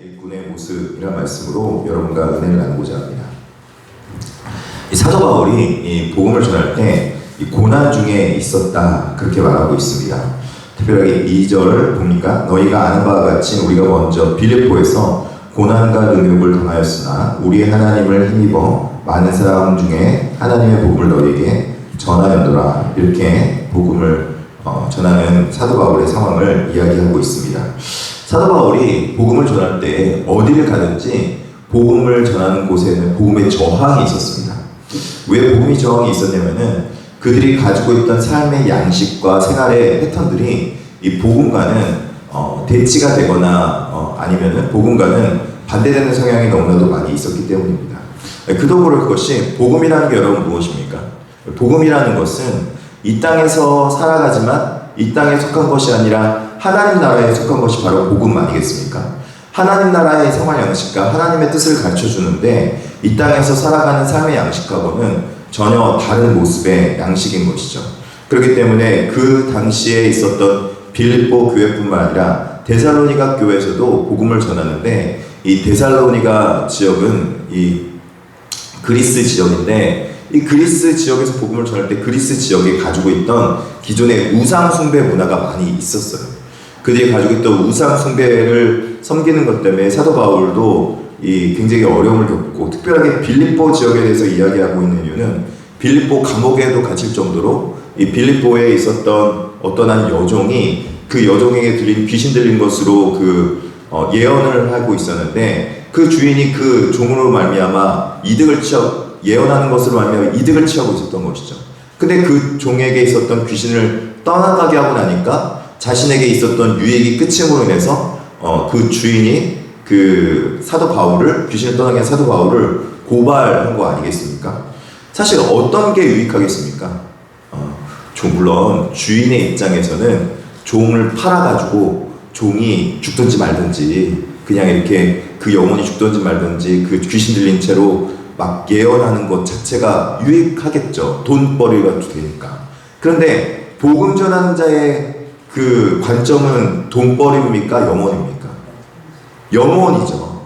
일꾼의 모습이란 말씀으로 여러분과 은혜를 나누고자 합니다. 이 사도 바울이 이 복음을 전할 때 이 고난 중에 있었다 그렇게 말하고 있습니다. 특별하게 2절 보니까 너희가 아는 바와 같이 우리가 먼저 빌립보에서 고난과 능욕을 당하였으나 우리의 하나님을 힘입어 많은 사람 중에 하나님의 복음을 너희에게 전하였노라 이렇게 복음을 전하는 사도 바울의 상황을 이야기하고 있습니다. 사도 바울이 복음을 전할 때 어디를 가든지 복음을 전하는 곳에는 복음의 저항이 있었습니다. 왜 복음의 저항이 있었냐면은 그들이 가지고 있던 삶의 양식과 생활의 패턴들이 이 복음과는 대치가 되거나 아니면은 복음과는 반대되는 성향이 너무나도 많이 있었기 때문입니다. 그도 그럴 것이 복음이라는 게 여러분 무엇입니까? 복음이라는 것은 이 땅에서 살아가지만 이 땅에 속한 것이 아니라 하나님 나라에 속한 것이 바로 복음 아니겠습니까? 하나님 나라의 생활 양식과 하나님의 뜻을 가르쳐 주는데 이 땅에서 살아가는 삶의 양식하고는 전혀 다른 모습의 양식인 것이죠. 그렇기 때문에 그 당시에 있었던 빌립보 교회뿐만 아니라 데살로니가 교회에서도 복음을 전하는데 이 데살로니가 지역은 이 그리스 지역인데 이 그리스 지역에서 복음을 전할 때 그리스 지역에 가지고 있던 기존의 우상 숭배 문화가 많이 있었어요. 그들이 가지고 있던 우상 숭배를 섬기는 것 때문에 사도 바울도 굉장히 어려움을 겪고 특별하게 빌립보 지역에 대해서 이야기하고 있는 이유는 빌립보 감옥에도 갇힐 정도로 이 빌립보에 있었던 어떤 한 여종이 그 여종에게 들린 귀신 들린 것으로 예언을 하고 있었는데 그 주인이 그 종으로 말미암아 예언하는 것으로 말미암아 이득을 취하고 있었던 것이죠. 근데 그 종에게 있었던 귀신을 떠나가게 하고 나니까 자신에게 있었던 유익이 끝임으로 인해서 그 주인이 그 사도 바울을 귀신을 떠나게 한 사도 바울을 고발한 거 아니겠습니까? 사실 어떤 게 유익하겠습니까? 물론 주인의 입장에서는 종을 팔아가지고 종이 죽든지 말든지 그냥 이렇게 그 영혼이 죽든지 말든지 그 귀신 들린 채로 막 예언하는 것 자체가 유익하겠죠. 돈벌이가 되니까. 그런데 복음 전하는 자의 그 관점은 돈벌이입니까? 영혼입니까? 영혼이죠.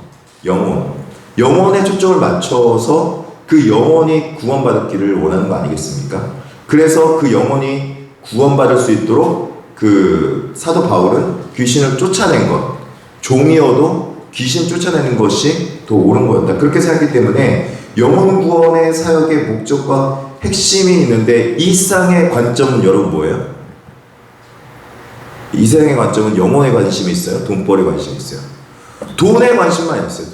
영혼에 초점을 맞춰서 그 영혼이 구원받기를 원하는 거 아니겠습니까? 그래서 그 영혼이 구원받을 수 있도록 그 사도 바울은 귀신을 쫓아낸 것, 종이어도 귀신 쫓아내는 것이 더 옳은 거였다. 그렇게 생각하기 때문에 영혼 구원의 사역의 목적과 핵심이 있는데 이 세상의 관점은 여러분 뭐예요? 이 세상의 관점은 영혼에 관심이 있어요? 돈벌에 관심이 있어요? 돈에 관심만 있어요.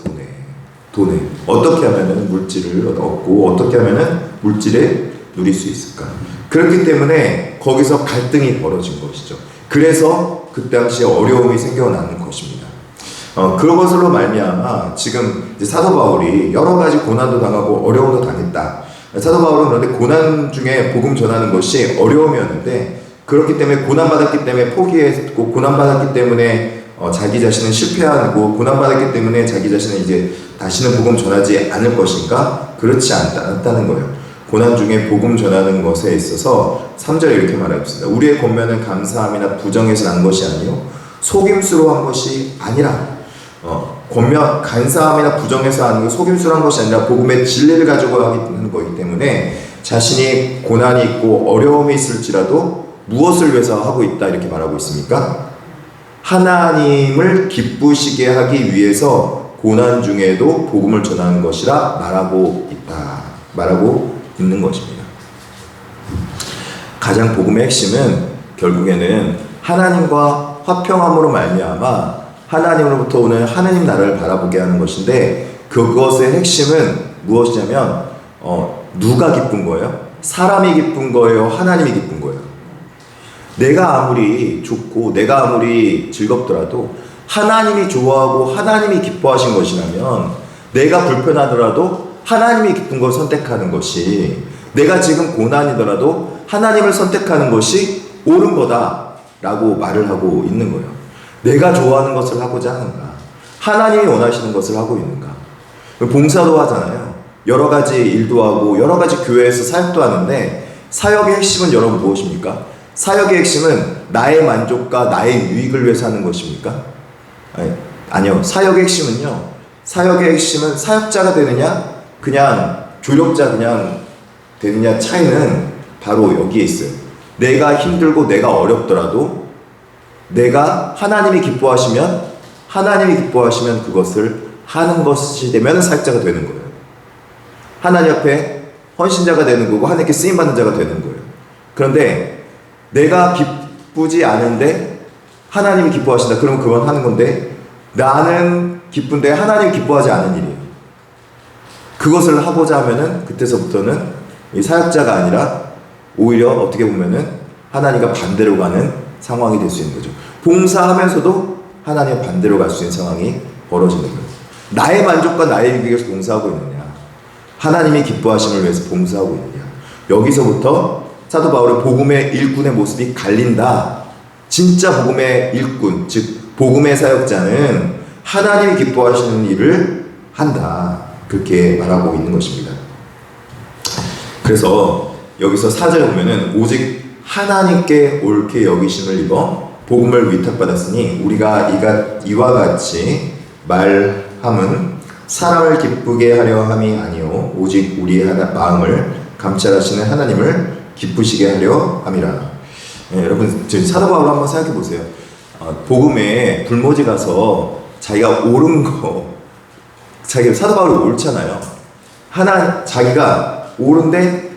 돈에 어떻게 하면은 물질을 얻고 어떻게 하면은 물질에 누릴 수 있을까? 그렇기 때문에 거기서 갈등이 벌어진 것이죠. 그래서 그 당시에 어려움이 생겨나는 것입니다. 그런 것으로 말미암아 지금 이제 사도 바울이 여러 가지 고난도 당하고 어려움도 당했다. 사도 바울은 그런데 고난 중에 복음 전하는 것이 어려움이었는데 그렇기 때문에 고난받았기 때문에 포기했고 고난받았기 때문에 자기 자신은 실패하고 고난받았기 때문에 자기 자신은 이제 다시는 복음 전하지 않을 것인가? 그렇지 않다는 거예요. 고난 중에 복음 전하는 것에 있어서 3절에 이렇게 말하고 있습니다. 우리의 권면은 감사함이나 부정에서 난 것이 아니요 속임수로 한 것이 아니라 권면 감사함이나 부정에서 하는 게 속임수로 한 것이 아니라 복음의 진리를 가지고 하는 거기 때문에 자신이 고난이 있고 어려움이 있을지라도 무엇을 위해서 하고 있다 이렇게 말하고 있습니까? 하나님을 기쁘시게 하기 위해서 고난 중에도 복음을 전하는 것이라 말하고 있는 것입니다. 가장 복음의 핵심은 결국에는 하나님과 화평함으로 말미암아 하나님으로부터 오는 하나님 나라를 바라보게 하는 것인데 그것의 핵심은 무엇이냐면 누가 기쁜 거예요? 사람이 기쁜 거예요? 하나님이 기쁜 거예요? 내가 아무리 좋고 내가 아무리 즐겁더라도 하나님이 좋아하고 하나님이 기뻐하신 것이라면 내가 불편하더라도 하나님이 기쁜 걸 선택하는 것이, 내가 지금 고난이더라도 하나님을 선택하는 것이 옳은 거다라고 말을 하고 있는 거예요. 내가 좋아하는 것을 하고자 하는가? 하나님이 원하시는 것을 하고 있는가? 봉사도 하잖아요. 여러 가지 일도 하고 여러 가지 교회에서 사역도 하는데, 사역의 핵심은 여러분 무엇입니까? 사역의 핵심은 나의 만족과 나의 유익을 위해서 하는 것입니까? 아니요. 사역의 핵심은 사역자가 되느냐, 그냥 조력자 그냥 되느냐 차이는 바로 여기에 있어요. 내가 힘들고 내가 어렵더라도 내가 하나님이 기뻐하시면 그것을 하는 것이 되면 사역자가 되는 거예요. 하나님 앞에 헌신자가 되는 거고 하나님께 쓰임받는 자가 되는 거예요. 그런데 내가 기쁘지 않은데 하나님이 기뻐하신다. 그러면 그건 하는 건데, 나는 기쁜데 하나님이 기뻐하지 않은 일이에요. 그것을 하고자 하면은 그때서부터는 이 사역자가 아니라 오히려 어떻게 보면은 하나님과 반대로 가는 상황이 될 수 있는 거죠. 봉사하면서도 하나님과 반대로 갈 수 있는 상황이 벌어지는 거예요. 나의 만족과 나의 유익을 위해서 봉사하고 있느냐, 하나님이 기뻐하심을 위해서 봉사하고 있느냐. 여기서부터 사도 바울은 복음의 일꾼의 모습이 갈린다. 진짜 복음의 일꾼, 즉 복음의 사역자는 하나님이 기뻐하시는 일을 한다. 그렇게 말하고 있는 것입니다. 그래서 여기서 4절에 보면은 오직 하나님께 옳게 여기심을 입어 복음을 위탁받았으니 우리가 이와 같이 말함은 사람을 기쁘게 하려 함이 아니요 오직 우리의 마음을 감찰하시는 하나님을 기쁘시게 하려 함이라. 여러분 사도 바울 한번 생각해 보세요. 복음에 불모지 가서 자기가 옳은 거, 사도 바울이 옳잖아요. 자기가 옳은데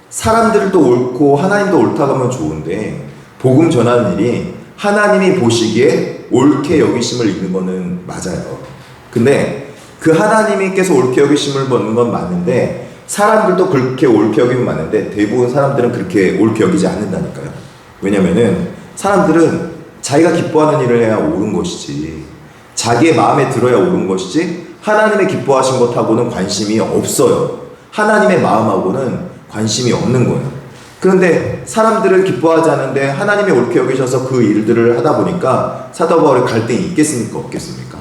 사람들도 옳고 하나님도 옳다고 하면 좋은데, 복음 전하는 일이 하나님이 보시기에 옳게 여기심을 입는 거는 맞아요. 근데 그 하나님께서 옳게 여기심을 받는 건 맞는데, 사람들도 그렇게 옳게 여기면 맞는데 대부분 사람들은 그렇게 옳게 여기지 않는다니까요. 왜냐면은 사람들은 자기가 기뻐하는 일을 해야 옳은 것이지, 자기의 마음에 들어야 옳은 것이지, 하나님의 기뻐하신 것하고는 관심이 없어요. 하나님의 마음하고는 관심이 없는 거예요. 그런데 사람들은 기뻐하지 않는데 하나님이 옳게 여기셔서 그 일들을 하다 보니까 사도 바울의 갈등이 있겠습니까? 없겠습니까?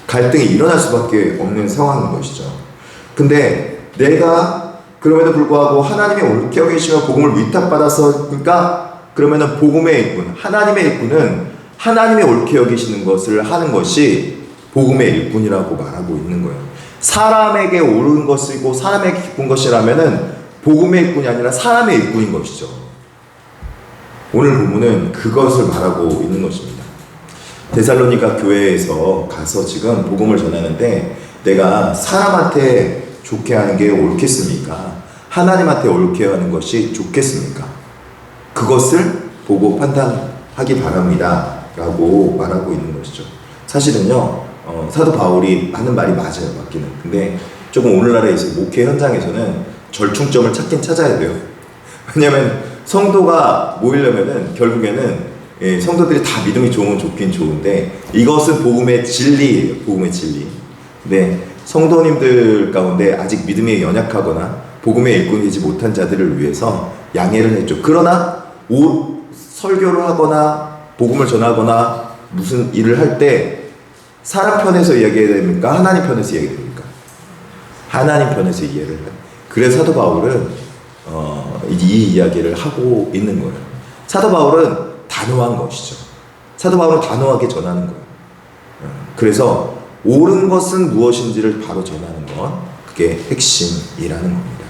갈등이 일어날 수밖에 없는 상황인 것이죠. 근데 내가 그럼에도 불구하고 하나님이 옳게 여기시면 복음을 위탁받았으니까, 그러면은 복음의 일꾼, 하나님의 일꾼은 하나님이 옳게 여기시는 것을 하는 것이 복음의 일꾼이라고 말하고 있는 거예요. 사람에게 옳은 것이고 사람에게 기쁜 것이라면은 복음의 일꾼이 아니라 사람의 일꾼인 것이죠. 오늘 본문은 그것을 말하고 있는 것입니다. 데살로니가 교회에서 가서 지금 복음을 전하는데, 내가 사람한테 좋게 하는 게 옳겠습니까? 하나님한테 옳게 하는 것이 좋겠습니까? 그것을 보고 판단하기 바랍니다 라고 말하고 있는 것이죠. 사실은요, 사도 바울이 하는 말이 맞아요. 맞기는. 근데 조금 오늘날의 목회 현장에서는 절충점을 찾긴 찾아야 돼요. 왜냐면 성도가 모이려면은 결국에는 성도들이 다 믿음이 좋긴 좋은데, 이것은 복음의 진리예요. 복음의 진리. 근데 성도님들 가운데 아직 믿음이 연약하거나 복음의 일꾼이 되지 못한 자들을 위해서 양해를 했죠. 그러나 설교를 하거나 복음을 전하거나 무슨 일을 할 때 사람 편에서 이야기해야 됩니까? 하나님 편에서 이야기해야 됩니까? 하나님 편에서 이해를 해요. 그래서 사도 바울은 이 이야기를 하고 있는 거예요. 사도 바울은 단호한 것이죠. 사도 바울은 단호하게 전하는 거예요. 그래서 옳은 것은 무엇인지를 바로 전하는 건 그게 핵심이라는 겁니다.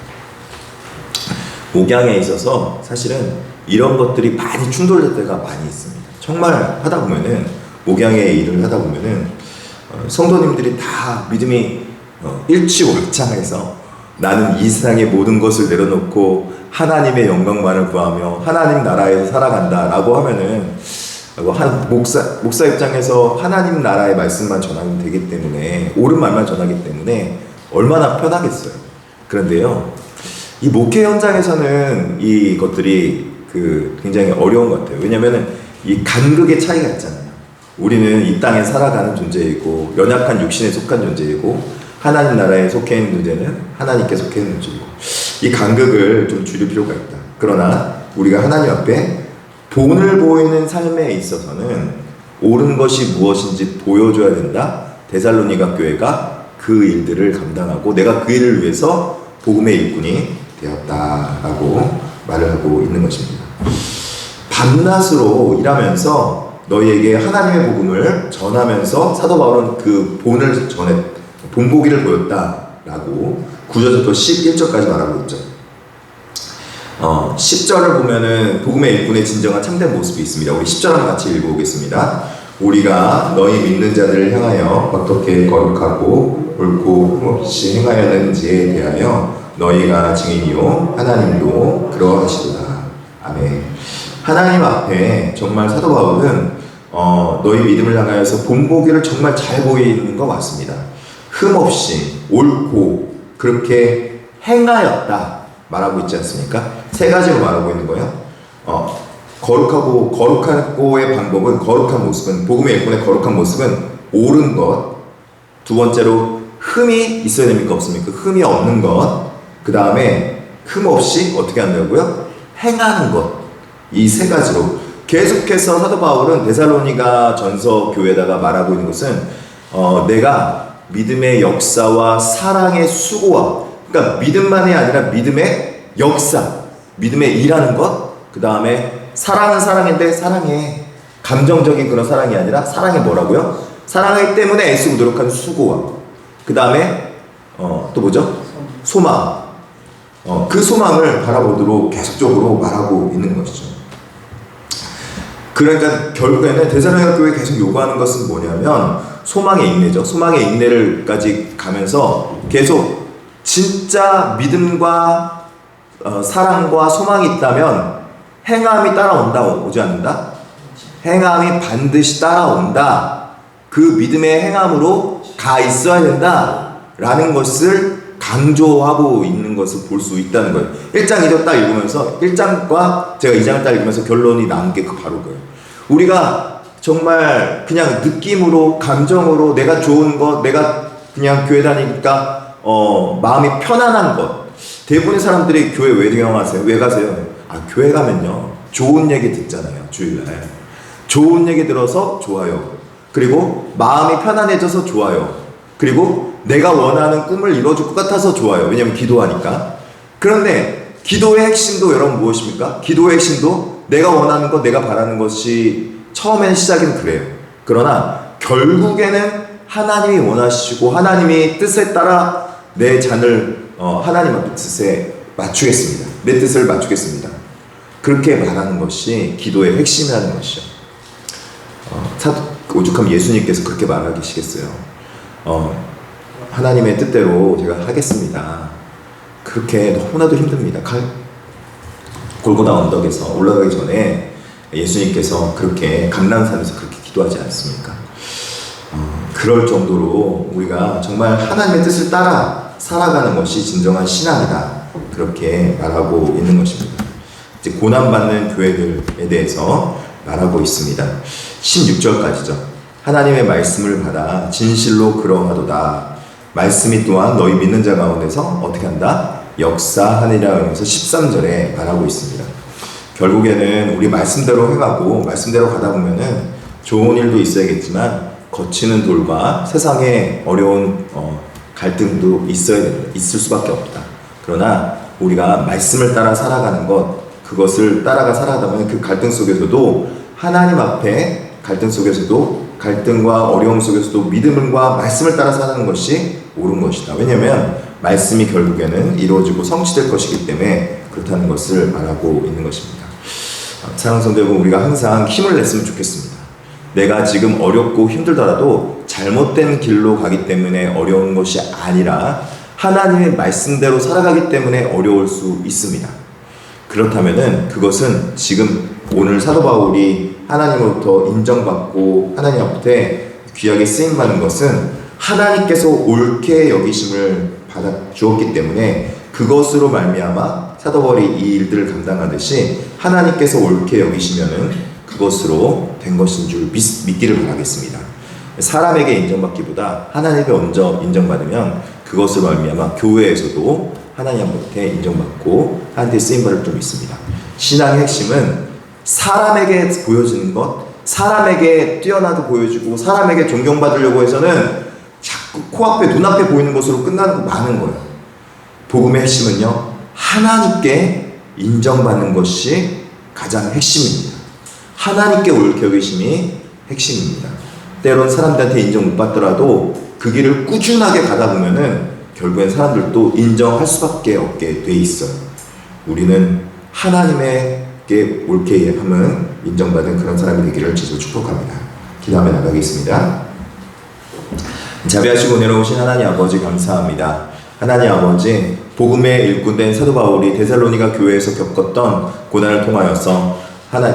목양에 있어서 사실은 이런 것들이 많이 충돌될 때가 많이 있습니다. 정말 하다 보면은, 목양의 일을 하다 보면은 성도님들이 다 믿음이 일취월장해서 나는 이 세상의 모든 것을 내려놓고 하나님의 영광만을 구하며 하나님 나라에서 살아간다 라고 하면은, 한 목사 입장에서 하나님 나라의 말씀만 전하면 되기 때문에, 옳은 말만 전하기 때문에 얼마나 편하겠어요. 그런데요, 이 목회 현장에서는 이것들이 굉장히 어려운 것 같아요. 왜냐면은 이 간극의 차이가 있잖아요. 우리는 이 땅에 살아가는 존재이고 연약한 육신에 속한 존재이고 하나님 나라에 속해 있는 존재는 하나님께 속해 있는 존재이고 이 간극을 좀 줄일 필요가 있다. 그러나 우리가 하나님 앞에 본을 보이는 삶에 있어서는 옳은 것이 무엇인지 보여줘야 된다. 데살로니가 교회가 그 일들을 감당하고 내가 그 일을 위해서 복음의 일꾼이 되었다라고 말을 하고 있는 것입니다. 밤낮으로 일하면서 너희에게 하나님의 복음을 전하면서 사도 바울은 그 본을 본보기를 보였다라고 9절부터 11절까지 말하고 있죠. 10절을 보면은 복음의 일꾼의 진정한 참된 모습이 있습니다. 우리 10절 한번 같이 읽어보겠습니다. 우리가 너희 믿는 자들을 향하여 어떻게 거룩하고 옳고 흠없이 행하였는지에 대하여 너희가 증인이요 하나님도 그러하시도다. 아멘. 하나님 앞에 정말 사도 바울은 너희 믿음을 향하여서 본보기를 정말 잘 보이는 것 같습니다. 흠없이 옳고 그렇게 행하였다 말하고 있지 않습니까? 세 가지로 말하고 있는 거예요. 거룩하고의 방법은, 거룩한 모습은, 복음의 일꾼의 거룩한 모습은 옳은 것. 두 번째로 흠이 있어야 됩니까? 없습니까? 흠이 없는 것. 그 다음에 흠 없이 어떻게 한다고요? 행하는 것. 이 세 가지로 계속해서 사도 바울은 데살로니가 전서 교회에다가 말하고 있는 것은 내가 믿음의 역사와 사랑의 수고와, 그러니까 믿음만이 아니라 믿음의 역사, 믿음의 일하는 것, 그 다음에 사랑은 사랑인데 사랑의 감정적인 그런 사랑이 아니라 사랑의 뭐라고요? 사랑하기 때문에 애쓰고 노력하는 수고와, 그 다음에 또 뭐죠? 소망. 그 소망을 바라보도록 계속적으로 말하고 있는 것이죠. 그러니까 결국에는 데살로니가 교회에 계속 요구하는 것은 뭐냐면 소망의 인내죠. 소망의 인내를까지 가면서 계속 진짜 믿음과 사랑과 소망이 있다면 행함이 따라온다, 오지 않는다? 행함이 반드시 따라온다. 그 믿음의 행함으로 가 있어야 된다 라는 것을 강조하고 있는 것을 볼 수 있다는 거예요. 1장 2절 딱 읽으면서 1장과 제가 2장을 딱 읽으면서 결론이 나온 게 바로 그거예요. 우리가 정말 그냥 느낌으로, 감정으로 내가 좋은 것, 내가 그냥 교회 다니니까 마음이 편안한 것. 대부분의 사람들이 교회 왜 경영하세요? 왜 가세요? 교회 가면요 좋은 얘기 듣잖아요. 주일날 좋은 얘기 들어서 좋아요. 그리고 마음이 편안해져서 좋아요. 그리고 내가 원하는 꿈을 이뤄줄 것 같아서 좋아요. 왜냐면 기도하니까. 그런데 기도의 핵심도 여러분 무엇입니까? 기도의 핵심도 내가 원하는 것, 내가 바라는 것이 처음에는 시작은 그래요. 그러나 결국에는 하나님이 원하시고 하나님이 뜻에 따라 내 잔을 하나님의 뜻에 맞추겠습니다. 내 뜻을 맞추겠습니다. 그렇게 말하는 것이 기도의 핵심이라는 것이죠. 오죽하면 예수님께서 그렇게 말하시겠어요. 하나님의 뜻대로 제가 하겠습니다. 그렇게 너무나도 힘듭니다. 골고다 언덕에서 올라가기 전에 예수님께서 그렇게 감람산에서 그렇게 기도하지 않습니까? 그럴 정도로 우리가 정말 하나님의 뜻을 따라 살아가는 것이 진정한 신앙이다. 그렇게 말하고 있는 것입니다. 이제 고난받는 교회들에 대해서 말하고 있습니다. 16절까지죠. 하나님의 말씀을 받아 진실로 그러하도다. 말씀이 또한 너희 믿는 자 가운데서 어떻게 한다? 역사하느니라 하면서 13절에 말하고 있습니다. 결국에는 우리 말씀대로 해가고 말씀대로 가다 보면은 좋은 일도 있어야겠지만 거치는 돌과 세상의 어려운 갈등도 있을 수밖에 없다. 그러나 우리가 말씀을 따라 살아가는 것, 그것을 따라가 살아가다 보면 그 갈등 속에서도 하나님 앞에 갈등 속에서도 갈등과 어려움 속에서도 믿음과 말씀을 따라 사는 것이 옳은 것이다. 왜냐하면 말씀이 결국에는 이루어지고 성취될 것이기 때문에 그렇다는 것을 말하고 있는 것입니다. 사랑하는 성도 여러분, 우리가 항상 힘을 냈으면 좋겠습니다. 내가 지금 어렵고 힘들더라도 잘못된 길로 가기 때문에 어려운 것이 아니라 하나님의 말씀대로 살아가기 때문에 어려울 수 있습니다. 그렇다면은 그것은 지금 오늘 사도 바울이 하나님으로부터 인정받고 하나님 앞에 귀하게 쓰임받는 것은 하나님께서 옳게 여기심을 받아 주었기 때문에 그것으로 말미암아 사도 바울이 이 일들을 감당하듯이 하나님께서 옳게 여기시면은 그것으로 된 것인 줄 믿기를 바라겠습니다. 사람에게 인정받기보다 하나님께 먼저 인정받으면 그것으로 말미암아 교회에서도 하나님한테 인정받고 하나님께 쓰임받을 줄 믿습니다. 신앙의 핵심은 사람에게 보여지는 것, 사람에게 뛰어나게 보여주고 사람에게 존경받으려고 해서는 자꾸 코앞에 눈앞에 보이는 것으로 끝나는 거 많은 거예요. 복음의 핵심은요, 하나님께 인정받는 것이 가장 핵심입니다. 하나님께 옳게 여기심이 핵심입니다. 때론 사람들한테 인정 못 받더라도 그 길을 꾸준하게 가다 보면은 결국엔 사람들도 인정할 수밖에 없게 돼 있어요. 우리는 하나님에게 옳게 함은 인정받은 그런 사람이 되기를 주로 축복합니다. 기도하며 나가겠습니다. 자비하시고 내려오신 하나님 아버지 감사합니다. 하나님 아버지, 복음의 일꾼된 사도 바울이 데살로니가 교회에서 겪었던 고난을 통하여서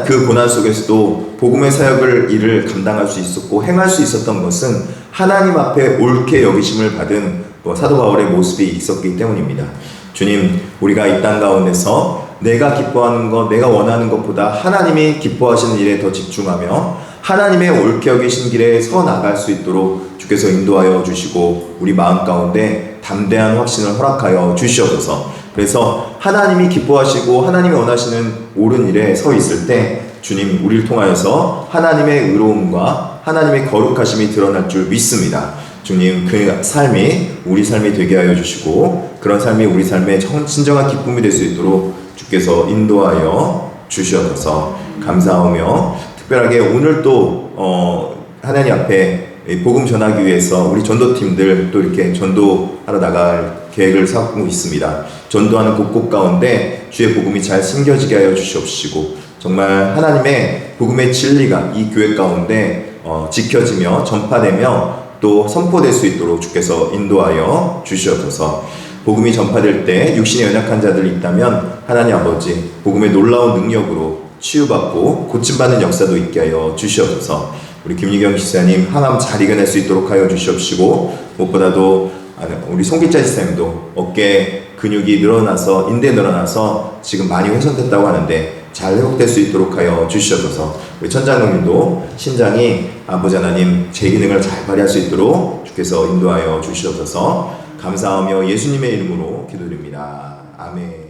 그 고난 속에서도 복음의 사역을 일을 감당할 수 있었고 행할 수 있었던 것은 하나님 앞에 옳게 여기심을 받은 사도 바울의 모습이 있었기 때문입니다. 주님, 우리가 이 땅 가운데서 내가 기뻐하는 것, 내가 원하는 것보다 하나님이 기뻐하시는 일에 더 집중하며 하나님의 옳게 여기신 길에 서 나갈 수 있도록 주께서 인도하여 주시고 우리 마음 가운데 담대한 확신을 허락하여 주시옵소서. 그래서 하나님이 기뻐하시고 하나님이 원하시는 옳은 일에 서 있을 때 주님, 우리를 통하여서 하나님의 의로움과 하나님의 거룩하심이 드러날 줄 믿습니다. 주님, 그 삶이 우리 삶이 되게 하여 주시고 그런 삶이 우리 삶의 진정한 기쁨이 될 수 있도록 주께서 인도하여 주시옵소서. 감사하며 특별하게 오늘 또 하나님 앞에 복음 전하기 위해서 우리 전도팀들 또 이렇게 전도하러 나갈 계획을 세우고 있습니다. 전도하는 곳곳 가운데 주의 복음이 잘 숨겨지게 하여 주시옵시고 정말 하나님의 복음의 진리가 이 교회 가운데 지켜지며 전파되며 또 선포될 수 있도록 주께서 인도하여 주시옵소서. 복음이 전파될 때 육신에 연약한 자들이 있다면 하나님 아버지, 복음의 놀라운 능력으로 치유받고 고침받는 역사도 있게 하여 주시옵소서. 우리 김유경 지사님 항암 잘 이겨낼 수 있도록 하여 주시옵시고 무엇보다도 우리 송기자 지사님도 어깨 근육이 늘어나서 인대 늘어나서 지금 많이 훼손됐다고 하는데 잘 회복될 수 있도록 하여 주시옵소서. 우리 천장로님도 신장이 아버지 하나님 제 기능을 잘 발휘할 수 있도록 주께서 인도하여 주시옵소서. 감사하며 예수님의 이름으로 기도드립니다. 아멘.